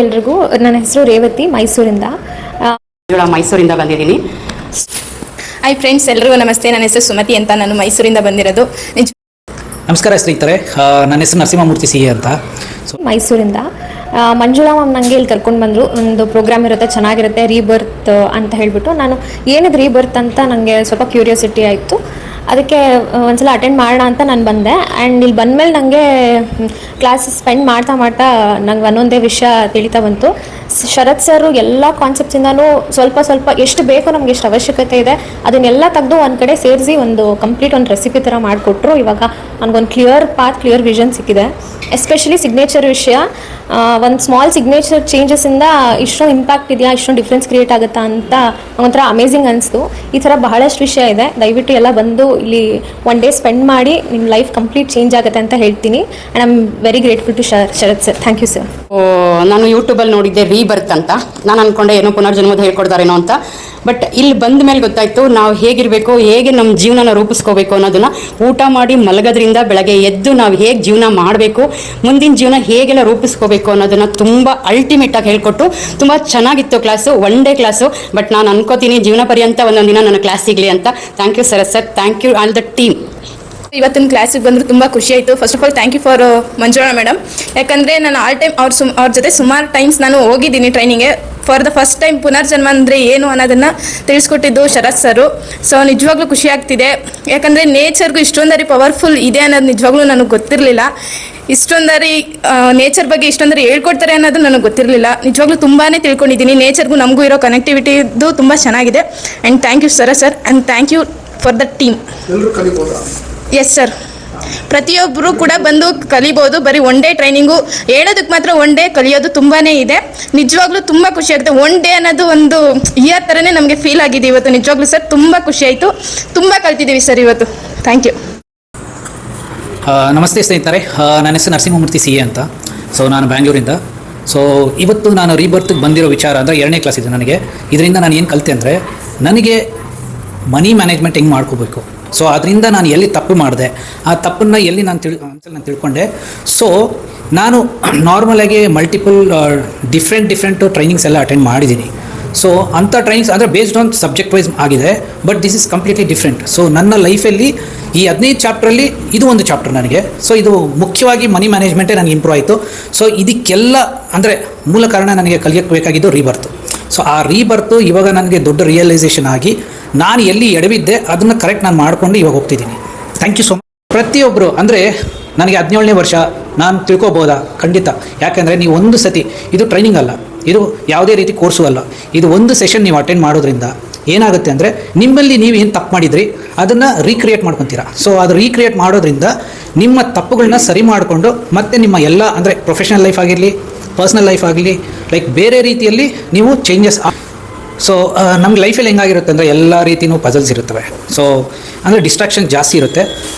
ಎಲ್ರಿಗೂ ನನ್ನ ಹೆಸರು ರೇವತಿ ಮೈಸೂರಿಂದ ಬಂದಿದ್ದೀನಿ. ಹಾಯ್ ಫ್ರೆಂಡ್ಸ್, ಎಲ್ರಿಗೂ ನಮಸ್ತೆ. ನನ್ನ ಹೆಸರು ಸುಮತಿ ಅಂತ, ನಾನು ಮೈಸೂರಿಂದ ಬಂದಿರೋದು. ನಮಸ್ಕಾರ ಸ್ನೇಹಿತರೆ, ನನ್ನ ಹೆಸರು ನರಸಿಂಹಮೂರ್ತಿ ಸಿ ಅಂತ. ಮೈಸೂರಿಂದ ಮಂಜುಳಾ ಮ್ಯಾಮ್ ನನಗೆ ಇಲ್ಲಿ ಕರ್ಕೊಂಡು ಬಂದರು. ಒಂದು ಪ್ರೋಗ್ರಾಮ್ ಇರುತ್ತೆ, ಚೆನ್ನಾಗಿರುತ್ತೆ, ರೀಬರ್ತ್ ಅಂತ ಹೇಳಿಬಿಟ್ಟು. ನಾನು ಏನಿದೆ ರೀಬರ್ತ್ ಅಂತ ನನಗೆ ಸ್ವಲ್ಪ ಕ್ಯೂರಿಯಾಸಿಟಿ ಆಯಿತು. ಅದಕ್ಕೆ ಒಂದ್ಸಲ ಅಟೆಂಡ್ ಮಾಡೋಣ ಅಂತ ನಾನು ಬಂದೆ. ಆ್ಯಂಡ್ ಇಲ್ಲಿ ಬಂದಮೇಲೆ ನನಗೆ ಕ್ಲಾಸ್ ಸ್ಪೆಂಡ್ ಮಾಡ್ತಾ ನಂಗೆ ಒಂದೊಂದೇ ವಿಷಯ ತಿಳಿತಾ ಬಂತು. ಶರತ್ ಸರು ಎಲ್ಲ ಕಾನ್ಸೆಪ್ಟ್ಸಿಂದನೂ ಸ್ವಲ್ಪ ಎಷ್ಟು ಬೇಕೋ ನಮ್ಗೆ ಎಷ್ಟು ಅವಶ್ಯಕತೆ ಇದೆ ಅದನ್ನೆಲ್ಲ ತೆಗೆದು ಒಂದು ಕಡೆ ಸೇರಿಸಿ ಒಂದು ಕಂಪ್ಲೀಟ್ ಒಂದು ರೆಸಿಪಿ ಥರ ಮಾಡಿಕೊಟ್ರು. ಇವಾಗ ನನಗೊಂದು ಕ್ಲಿಯರ್ ವಿಷನ್ ಸಿಕ್ಕಿದೆ. ಎಸ್ಪೆಷಲಿ ಸಿಗ್ನೇಚರ್ ವಿಷಯ, ಒಂದು ಸ್ಮಾಲ್ ಸಿಗ್ನೇಚರ್ ಚೇಂಜಸ್ಸಿಂದ ಇಷ್ಟೊಂದು ಇಂಪ್ಯಾಕ್ಟ್ ಇದೆಯಾ, ಇಷ್ಟೊಂದು ಡಿಫ್ರೆನ್ಸ್ ಕ್ರಿಯೇಟ್ ಆಗುತ್ತಾ ಅಂತ ಒಂಥರ ಅಮೇಝಿಂಗ್ ಅನಿಸ್ತು. ಈ ಥರ ಬಹಳಷ್ಟು ವಿಷಯ ಇದೆ. ದಯವಿಟ್ಟು ಎಲ್ಲ ಬಂದು ಇಲ್ಲಿ ಒನ್ ಡೇ ಸ್ಪೆಂಡ್ ಮಾಡಿ ನಿಮ್ಮ ಲೈಫ್ ಕಂಪ್ಲೀಟ್ ಚೇಂಜ್ ಆಗುತ್ತೆ ಅಂತ ಹೇಳ್ತೀನಿ. And I am very grateful to Sharath sir. Thank you sir. ನಾನು ಯೂಟ್ಯೂಬಲ್ಲಿ ನೋಡಿದ್ದೆ ರೀಬರ್ತ್ ಅಂತ. ನಾನು ಅಂದ್ಕೊಂಡೆ ಏನೋ ಪುನರ್ಜನ್ಮದ ಹೇಳ್ಕೊಡ್ತಾರೇನೋ ಅಂತ. ಬಟ್ ಇಲ್ಲಿ ಬಂದ ಮೇಲೆ ಗೊತ್ತಾಯಿತು ನಾವು ಹೇಗಿರಬೇಕು, ಹೇಗೆ ನಮ್ಮ ಜೀವನನ ರೂಪಿಸ್ಕೋಬೇಕು ಅನ್ನೋದನ್ನು. ಊಟ ಮಾಡಿ ಮಲಗೋದ್ರಿಂದ ಬೆಳಗ್ಗೆ ಎದ್ದು ನಾವು ಹೇಗೆ ಜೀವನ ಮಾಡಬೇಕು, ಮುಂದಿನ ಜೀವನ ಹೇಗೆಲ್ಲ ರೂಪಿಸ್ಕೋಬೇಕು ಅನ್ನೋದನ್ನು ತುಂಬ ಅಲ್ಟಿಮೇಟಾಗಿ ಹೇಳ್ಕೊಟ್ಟು ತುಂಬ ಚೆನ್ನಾಗಿತ್ತು class. One day class. But ನಾನು ಅನ್ಕೋತೀನಿ ಜೀವನ ಪರ್ಯಂತ ಒಂದೊಂದು ದಿನ ನನ್ನ ಕ್ಲಾಸ್ ಸಿಗಲಿ ಅಂತ. Thank you sir. Thank you all the team. ಇವತ್ತಿನ ಕ್ಲಾಸಿಗೆ ಬಂದರೂ ತುಂಬ ಖುಷಿ ಆಯಿತು. First of all thank you for Manjula madam. ಯಾಕಂದರೆ ನಾನು ಆಲ್ ಟೈಮ್ ಅವ್ರ ಜೊತೆ ಸುಮಾರು ಟೈಮ್ಸ್ ನಾನು ಹೋಗಿದ್ದೀನಿ ಟ್ರೈನಿಂಗ್ಗೆ. ಫಾರ್ ದ ಫಸ್ಟ್ ಟೈಮ್ ಪುನರ್ಜನ್ಮ ಅಂದರೆ ಏನು ಅನ್ನೋದನ್ನು ತಿಳಿಸ್ಕೊಟ್ಟಿದ್ದು ಶರತ್ ಸರು. ಸೊ ನಿಜವಾಗ್ಲೂ ಖುಷಿ ಆಗ್ತಿದೆ. ಯಾಕಂದರೆ ನೇಚರ್ಗೂ ಇಷ್ಟೊಂದರಿ ಪವರ್ಫುಲ್ ಇದೆ ಅನ್ನೋದು ನಿಜವಾಗ್ಲೂ ನನಗೆ ಗೊತ್ತಿರಲಿಲ್ಲ. ಇಷ್ಟೊಂದರಿ ನೇಚರ್ ಬಗ್ಗೆ ಇಷ್ಟೊಂದರಿ ಹೇಳ್ಕೊಡ್ತಾರೆ ಅನ್ನೋದು ನನಗೆ ಗೊತ್ತಿರಲಿಲ್ಲ. ನಿಜವಾಗ್ಲೂ ತುಂಬಾ ತಿಳ್ಕೊಂಡಿದ್ದೀನಿ. ನೇಚರ್ಗೂ ನಮಗೂ ಇರೋ ಕನೆಕ್ಟಿವಿಟಿದು ತುಂಬ ಚೆನ್ನಾಗಿದೆ. And thank you sir. And thank you for the team. Yes sir, ಪ್ರತಿಯೊಬ್ಬರು ಕೂಡ ಬಂದು ಕಲಿಬೋದು. ಬರೀ ಒನ್ ಡೇ ಟ್ರೈನಿಂಗು ಹೇಳೋದಕ್ಕೆ ಮಾತ್ರ ಒನ್ ಡೇ, ಕಲಿಯೋದು ತುಂಬಾ ಇದೆ. ನಿಜವಾಗ್ಲೂ ತುಂಬ ಖುಷಿ ಆಗುತ್ತೆ. ಒನ್ ಡೇ ಅನ್ನೋದು ಒಂದು ಇಯರ್ ಥರನೇ ನಮಗೆ ಫೀಲ್ ಆಗಿದೆ ಇವತ್ತು. ನಿಜವಾಗ್ಲೂ ಸರ್ ತುಂಬ ಖುಷಿ ಆಯಿತು. ತುಂಬ ಕಲ್ತಿದ್ದೀವಿ ಸರ್ ಇವತ್ತು. Thank you. ನಮಸ್ತೆ ಸ್ನೇಹಿತರೆ, ನನ್ನ ಹೆಸರು ನರಸಿಂಹಮೂರ್ತಿ ಸಿ ಅಂತ. ಸೊ ನಾನು ಬ್ಯಾಂಗ್ಳೂರಿಂದ. ಸೊ ಇವತ್ತು ನಾನು ರೀಬರ್ತ್ಗೆ ಬಂದಿರೋ ವಿಚಾರ ಅಂದರೆ 2ನೇ ಕ್ಲಾಸ್ ಇದೆ ನನಗೆ. ಇದರಿಂದ ನಾನು ಏನು ಕಲಿತೆ ಅಂದರೆ, ನನಗೆ ಮನಿ ಮ್ಯಾನೇಜ್ಮೆಂಟ್ ಹೆಂಗೆ ಮಾಡ್ಕೋಬೇಕು. ಸೊ ಅದರಿಂದ ನಾನು ಎಲ್ಲಿ ತಪ್ಪು ಮಾಡಿದೆ, ಆ ತಪ್ಪನ್ನು ಎಲ್ಲಿ ನಾನು ತಿಳ್ಕೊಂಡೆ. ಸೊ ನಾನು ನಾರ್ಮಲಾಗಿ ಮಲ್ಟಿಪಲ್ ಡಿಫ್ರೆಂಟ್ ಟ್ರೈನಿಂಗ್ಸ್ ಎಲ್ಲ ಅಟೆಂಡ್ ಮಾಡಿದ್ದೀನಿ. ಸೊ ಅಂಥ ಟ್ರೈನಿಂಗ್ಸ್ ಅಂದರೆ ಬೇಸ್ಡ್ ಆನ್ ಸಬ್ಜೆಕ್ಟ್ ವೈಸ್ ಆಗಿದೆ. But this is completely different. So ನನ್ನ ಲೈಫಲ್ಲಿ ಈ 15 ಚಾಪ್ಟ್ರಲ್ಲಿ ಇದು ಒಂದು ಚಾಪ್ಟರ್ ನನಗೆ. ಸೊ ಇದು ಮುಖ್ಯವಾಗಿ ಮನಿ ಮ್ಯಾನೇಜ್ಮೆಂಟೇ ನನಗೆ ಇಂಪ್ರೂವ್ ಆಯಿತು. ಸೊ ಇದಕ್ಕೆಲ್ಲ ಅಂದರೆ ಮೂಲ ಕಾರಣ ನನಗೆ ಕಲಿಯೋಕ್ಕೆ ಬೇಕಾಗಿದ್ದು ರೀಬರ್ತು. ಸೊ ಆ ರೀಬರ್ತು ಇವಾಗ ನನಗೆ ದೊಡ್ಡ ರಿಯಲೈಸೇಷನ್ ಆಗಿ ನಾನು ಎಲ್ಲಿ ಎಡವಿದ್ದೆ ಅದನ್ನು ಕರೆಕ್ಟ್ ನಾನು ಮಾಡಿಕೊಂಡು ಇವಾಗ ಹೋಗ್ತಿದ್ದೀನಿ. Thank you so much. ಪ್ರತಿಯೊಬ್ಬರು ಅಂದರೆ ನನಗೆ 17ನೇ ವರ್ಷ ನಾನು ತಿಳ್ಕೊಬೋದಾ? ಖಂಡಿತ. ಯಾಕೆಂದರೆ ನೀವು ಒಂದು ಸತಿ, ಇದು ಟ್ರೈನಿಂಗ್ ಅಲ್ಲ, ಇದು ಯಾವುದೇ ರೀತಿ ಕೋರ್ಸು ಅಲ್ಲ, ಇದು ಒಂದು ಸೆಷನ್ ನೀವು ಅಟೆಂಡ್ ಮಾಡೋದ್ರಿಂದ ಏನಾಗುತ್ತೆ ಅಂದರೆ ನಿಮ್ಮಲ್ಲಿ ನೀವು ಏನು ತಪ್ಪು ಮಾಡಿದ್ರಿ ಅದನ್ನು ರೀಕ್ರಿಯೇಟ್ ಮಾಡ್ಕೊತೀರಾ. ಸೊ ಅದು ರೀಕ್ರಿಯೇಟ್ ಮಾಡೋದ್ರಿಂದ ನಿಮ್ಮ ತಪ್ಪುಗಳನ್ನ ಸರಿ ಮಾಡಿಕೊಂಡು ಮತ್ತೆ ನಿಮ್ಮ ಎಲ್ಲ ಅಂದರೆ ಪ್ರೊಫೆಷನಲ್ ಲೈಫ್ ಆಗಿರಲಿ, ಪರ್ಸ್ನಲ್ ಲೈಫ್ ಆಗಲಿ, ಲೈಕ್ ಬೇರೆ ರೀತಿಯಲ್ಲಿ ನೀವು ಚೇಂಜಸ್. ಸೊ ನಮ್ಗೆ ಲೈಫಲ್ಲಿ ಹೆಂಗಾಗಿರುತ್ತೆ ಅಂದರೆ ಎಲ್ಲ ರೀತಿಯೂ ಪಜಲ್ಸ್ ಇರುತ್ತವೆ. ಸೊ ಅಂದರೆ ಡಿಸ್ಟ್ರಾಕ್ಷನ್ ಜಾಸ್ತಿ ಇರುತ್ತೆ.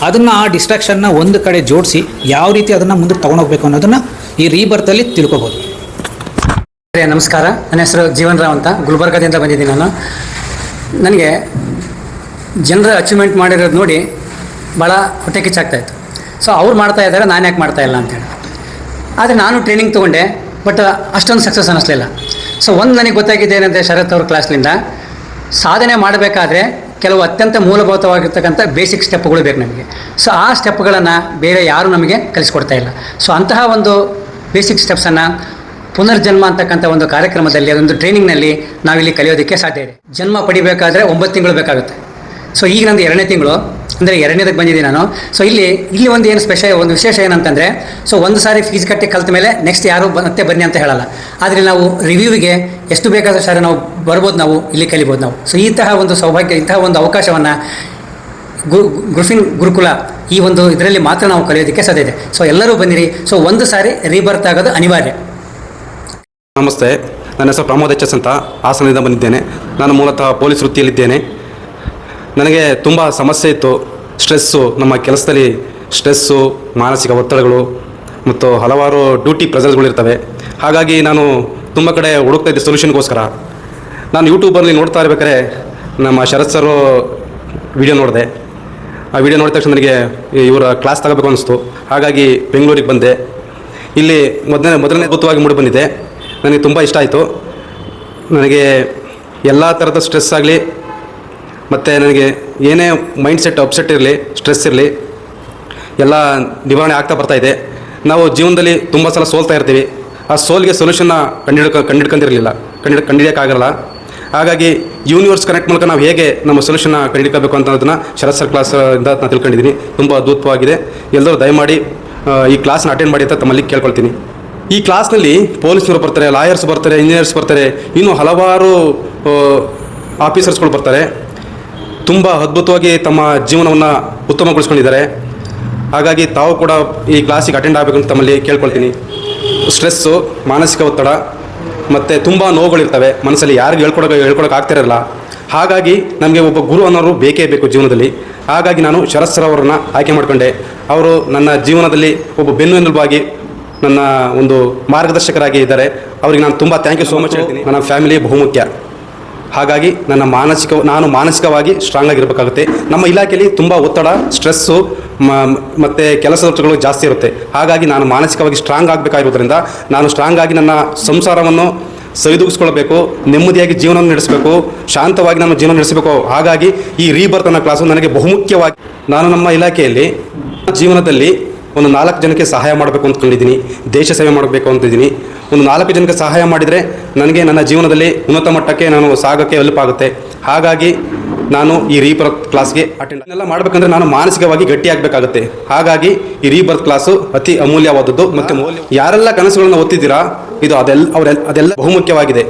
ಆ ಡಿಸ್ಟ್ರಾಕ್ಷನ್ನ ಒಂದು ಕಡೆ ಜೋಡಿಸಿ ಯಾವ ರೀತಿ ಅದನ್ನು ಮುಂದಕ್ಕೆ ತೊಗೊಂಡೋಗ್ಬೇಕು ಅನ್ನೋದನ್ನು ಈ ರೀಬರ್ತಲ್ಲಿ ತಿಳ್ಕೊಬೋದು. ನಮಸ್ಕಾರ, ನನ್ನ ಹೆಸರು ಜೀವನ್ ರಾವ್ ಅಂತ, ಗುಲ್ಬರ್ಗದಿಂದ ಬಂದಿದ್ದೀನಿ ನಾನು. ನನಗೆ ಜನರ ಅಚೀವ್ಮೆಂಟ್ ಮಾಡಿರೋದು ನೋಡಿ ಭಾಳ ಹೊಟ್ಟೆ ಕಿಚ್ಚಾಗ್ತಾಯಿತ್ತು. ಸೊ ಅವ್ರು ಮಾಡ್ತಾ ಇದ್ದಾರೆ, ನಾನು ಯಾಕೆ ಮಾಡ್ತಾಯಿಲ್ಲ ಅಂತೇಳಿ. ಆದರೆ ನಾನು ಟ್ರೈನಿಂಗ್ ತೊಗೊಂಡೆ, ಬಟ್ ಅಷ್ಟೊಂದು ಸಕ್ಸಸ್ ಅನ್ನಿಸ್ಲಿಲ್ಲ. ಸೊ ಒಂದು ನನಗೆ ಗೊತ್ತಾಗಿದೆ ಏನಂದರೆ, ಶರತ್ ಅವ್ರ ಕ್ಲಾಸ್ನಿಂದ ಸಾಧನೆ ಮಾಡಬೇಕಾದ್ರೆ ಕೆಲವು ಅತ್ಯಂತ ಮೂಲಭೂತವಾಗಿರ್ತಕ್ಕಂಥ ಬೇಸಿಕ್ ಸ್ಟೆಪ್ಗಳು ಬೇಕು ನಮಗೆ. ಸೊ ಆ ಸ್ಟೆಪ್ಗಳನ್ನು ಬೇರೆ ಯಾರೂ ನಮಗೆ ಕಲಿಸ್ಕೊಡ್ತಾ ಇಲ್ಲ. ಸೊ ಅಂತಹ ಒಂದು ಬೇಸಿಕ್ ಸ್ಟೆಪ್ಸನ್ನು ಪುನರ್ಜನ್ಮ ಅಂತಕ್ಕಂಥ ಒಂದು ಕಾರ್ಯಕ್ರಮದಲ್ಲಿ, ಅದೊಂದು ಟ್ರೈನಿಂಗ್ನಲ್ಲಿ ನಾವಿಲ್ಲಿ ಕಲಿಯೋದಕ್ಕೆ ಸಾಧ್ಯ ಇದೆ. ಜನ್ಮ ಪಡಿಬೇಕಾದ್ರೆ 9 ತಿಂಗಳು ಬೇಕಾಗುತ್ತೆ. ಸೊ ಈಗ ನಂದು 2ನೇ ತಿಂಗಳು, ಅಂದರೆ 2ನೇದಕ್ಕೆ ಬಂದಿದ್ದೀನಿ ನಾನು. ಸೊ ಇಲ್ಲಿ ಒಂದು ವಿಶೇಷ ಏನಂತಂದರೆ, ಸೊ ಒಂದು ಸಾರಿ ಫೀಸ್ ಕಟ್ಟಿ ಕಲಿತ ಮೇಲೆ ನೆಕ್ಸ್ಟ್ ಯಾರು ಮತ್ತೆ ಬನ್ನಿ ಅಂತ ಹೇಳಲ್ಲ. ಆದರೆ ನಾವು ರಿವ್ಯೂವಿಗೆ ಎಷ್ಟು ಬೇಕಾದರೂ ಸಾರಿ ನಾವು ಬರ್ಬೋದು, ನಾವು ಇಲ್ಲಿ ಕಲಿಬೋದು ನಾವು. ಸೊ ಇಂತಹ ಒಂದು ಸೌಭಾಗ್ಯ, ಇಂತಹ ಒಂದು ಅವಕಾಶವನ್ನು ಗ್ರಿಫಿನ್ ಗುರುಕುಲ ಈ ಒಂದು ಇದರಲ್ಲಿ ಮಾತ್ರ ನಾವು ಕಲಿಯೋದಕ್ಕೆ ಸಾಧ್ಯ ಇದೆ. ಸೊ ಎಲ್ಲರೂ ಬನ್ನಿರಿ. ಸೊ ಒಂದು ಸಾರಿ ರೀಬರ್ತ್ ಆಗೋದು ಅನಿವಾರ್ಯ. ನಮಸ್ತೆ, ನನ್ನ ಹೆಸರು ಪ್ರಮೋದ್ ಎಚ್ ಎಸ್ ಅಂತ, ಹಾಸನದಿಂದ ಬಂದಿದ್ದೇನೆ. ನಾನು ಮೂಲತಃ ಪೊಲೀಸ್ ವೃತ್ತಿಯಲ್ಲಿದ್ದೇನೆ. ನನಗೆ ತುಂಬ ಸಮಸ್ಯೆ ಇತ್ತು. ಸ್ಟ್ರೆಸ್ಸು, ನಮ್ಮ ಕೆಲಸದಲ್ಲಿ ಸ್ಟ್ರೆಸ್ಸು, ಮಾನಸಿಕ ಒತ್ತಡಗಳು ಮತ್ತು ಹಲವಾರು ಡ್ಯೂಟಿ ಪ್ರೆಸರ್ಸ್ಗಳಿರ್ತವೆ. ಹಾಗಾಗಿ ನಾನು ತುಂಬ ಕಡೆ ಹುಡುಕ್ತಾ ಇದ್ದೆ ಸೊಲ್ಯೂಷನ್ಗೋಸ್ಕರ. ನಾನು ಯೂಟ್ಯೂಬಲ್ಲಿ ನೋಡ್ತಾ ಇರ್ಬೇಕಾದ್ರೆ ನಮ್ಮ ಶರತ್ ಸರ್ ವಿಡಿಯೋ ನೋಡಿದೆ. ಆ ವಿಡಿಯೋ ನೋಡಿದ ತಕ್ಷಣ ನನಗೆ ಇವರ ಕ್ಲಾಸ್ ತಗೋಬೇಕು ಅನ್ನಿಸ್ತು. ಹಾಗಾಗಿ ಬೆಂಗಳೂರಿಗೆ ಬಂದೆ. ಇಲ್ಲಿ ಮೊದಲನೇ ಅದ್ಭುತವಾಗಿ ಮೂಡಿ ಬಂದಿದೆ. ನನಗೆ ತುಂಬ ಇಷ್ಟ ಆಯಿತು. ನನಗೆ ಎಲ್ಲ ಥರದ ಸ್ಟ್ರೆಸ್ ಆಗಲಿ ಮತ್ತು ನನಗೆ ಏನೇ ಮೈಂಡ್ಸೆಟ್ ಅಪ್ಸೆಟ್ ಇರಲಿ, ಸ್ಟ್ರೆಸ್ ಇರಲಿ, ಎಲ್ಲ ನಿವಾರಣೆ ಆಗ್ತಾ ಬರ್ತಾಯಿದೆ. ನಾವು ಜೀವನದಲ್ಲಿ ತುಂಬ ಸಲ ಸೋಲ್ತಾ ಇರ್ತೀವಿ. ಆ ಸೋಲ್ಗೆ ಸೊಲ್ಯೂಷನ್ನ ಕಂಡುಹಿಡಿಯೋಕ್ಕಾಗಲ್ಲ. ಹಾಗಾಗಿ ಯೂನಿವರ್ಸ್ ಕನೆಕ್ಟ್ ಮೂಲಕ ನಾವು ಹೇಗೆ ನಮ್ಮ ಸೊಲ್ಯೂಷನ್ನ ಕಂಡುಹಿಡ್ಕೋಬೇಕು ಅನ್ನೋದನ್ನು ಶರತ್ ಸರ್ ಕ್ಲಾಸಿಂದ ನಾನು ತಿಳ್ಕೊಂಡಿದ್ದೀನಿ. ತುಂಬ ಅದ್ಭುತವಾಗಿದೆ. ಎಲ್ಲರೂ ದಯಮಾಡಿ ಈ ಕ್ಲಾಸ್ನ ಅಟೆಂಡ್ ಮಾಡಿ ಅಂತ ತಮ್ಮಲ್ಲಿ ಕೇಳ್ಕೊಳ್ತೀನಿ. ಈ ಕ್ಲಾಸ್ನಲ್ಲಿ ಪೊಲೀಸ್ನವರು ಬರ್ತಾರೆ, ಲಾಯರ್ಸ್ ಬರ್ತಾರೆ, ಇಂಜಿನಿಯರ್ಸ್ ಬರ್ತಾರೆ, ಇನ್ನೂ ಹಲವಾರು ಆಫೀಸರ್ಸ್ಗಳು ಬರ್ತಾರೆ. ತುಂಬ ಅದ್ಭುತವಾಗಿ ತಮ್ಮ ಜೀವನವನ್ನು ಉತ್ತಮಗೊಳಿಸ್ಕೊಂಡಿದ್ದಾರೆ. ಹಾಗಾಗಿ ತಾವು ಕೂಡ ಈ ಕ್ಲಾಸಿಗೆ ಅಟೆಂಡ್ ಆಗಬೇಕು ಅಂತ ತಮ್ಮಲ್ಲಿ ಕೇಳ್ಕೊಳ್ತೀನಿ. ಸ್ಟ್ರೆಸ್ಸು, ಮಾನಸಿಕ ಒತ್ತಡ ಮತ್ತು ತುಂಬ ನೋವುಗಳಿರ್ತವೆ ಮನಸ್ಸಲ್ಲಿ, ಯಾರಿಗೆ ಹೇಳ್ಕೊಳಕ್ಕೆ ಆಗ್ತಿರಲ್ಲ. ಹಾಗಾಗಿ ನಮಗೆ ಒಬ್ಬ ಗುರು ಅನ್ನೋರು ಬೇಕೇ ಬೇಕು ಜೀವನದಲ್ಲಿ. ಹಾಗಾಗಿ ನಾನು ಶರತ್ ಸರ್ ಅವರನ್ನ ಆಯ್ಕೆ ಮಾಡಿಕೊಂಡೆ. ಅವರು ನನ್ನ ಜೀವನದಲ್ಲಿ ಒಬ್ಬ ಬೆನ್ನೆಲುಬಾಗಿ ನನ್ನ ಒಂದು ಮಾರ್ಗದರ್ಶಕರಾಗಿ ಇದ್ದಾರೆ. ಅವರಿಗೆ ನಾನು ತುಂಬ ಥ್ಯಾಂಕ್ ಯು ಸೋ ಮಚ್ ಹೇಳ್ತೀನಿ. ನನ್ನ ಫ್ಯಾಮಿಲಿ ಬಹುಮುಖ್ಯ. ಹಾಗಾಗಿ ನಾನು ಮಾನಸಿಕವಾಗಿ ಸ್ಟ್ರಾಂಗ್ ಆಗಿರಬೇಕಾಗುತ್ತೆ. ನಮ್ಮ ಇಲಾಖೆಯಲ್ಲಿ ತುಂಬ ಒತ್ತಡ, ಸ್ಟ್ರೆಸ್ಸು ಮತ್ತು ಕೆಲಸದ ಒತ್ತಡಗಳು ಜಾಸ್ತಿ ಇರುತ್ತೆ. ಹಾಗಾಗಿ ನಾನು ಮಾನಸಿಕವಾಗಿ ಸ್ಟ್ರಾಂಗ್ ಆಗಬೇಕಾಗಿರೋದ್ರಿಂದ ನಾನು ಸ್ಟ್ರಾಂಗ್ ಆಗಿ ನನ್ನ ಸಂಸಾರವನ್ನು ಸರಿದೂಗಿಸ್ಕೊಳ್ಬೇಕು, ನೆಮ್ಮದಿಯಾಗಿ ಜೀವನವನ್ನು ನಡೆಸಬೇಕು, ಶಾಂತವಾಗಿ ನಮ್ಮ ಜೀವನ ನಡೆಸಬೇಕು. ಹಾಗಾಗಿ ಈ ರೀಬರ್ತ್ ಅನ್ನೋ ಕ್ಲಾಸು ನನಗೆ ಬಹುಮುಖ್ಯವಾಗಿ. ನಾನು ನಮ್ಮ ಇಲಾಖೆಯಲ್ಲಿ ಜೀವನದಲ್ಲಿ ಒಂದು 4 ಜನಕ್ಕೆ ಸಹಾಯ ಮಾಡಬೇಕು ಅಂದ್ಕೊಂಡಿದ್ದೀನಿ. ದೇಶ ಸೇವೆ ಮಾಡಬೇಕು ಅಂತಿದ್ದೀನಿ. ಒಂದು 4 ಜನಕ್ಕೆ ಸಹಾಯ ಮಾಡಿದರೆ ನನಗೆ ನನ್ನ ಜೀವನದಲ್ಲಿ ಉನ್ನತ ಮಟ್ಟಕ್ಕೆ ನಾನು ಸಾಗೋಕ್ಕೆ ಹೆಲ್ಪ್ ಆಗುತ್ತೆ. ಹಾಗಾಗಿ ನಾನು ಈ ರೀಬರ್ತ್ ಕ್ಲಾಸ್ಗೆ ಅಟೆಂಡ್ ಮಾಡಬೇಕಂದ್ರೆ ನಾನು ಮಾನಸಿಕವಾಗಿ ಗಟ್ಟಿಯಾಗಬೇಕಾಗುತ್ತೆ. ಹಾಗಾಗಿ ಈ ರೀಬರ್ತ್ ಕ್ಲಾಸು ಅತಿ ಅಮೂಲ್ಯವಾದದ್ದು. ಮತ್ತು ಯಾರೆಲ್ಲ ಕನಸುಗಳನ್ನು ಓದ್ತಿದ್ದೀರಾ, ಇದು ಅದೆಲ್ಲ ಬಹುಮುಖ್ಯವಾಗಿದೆ.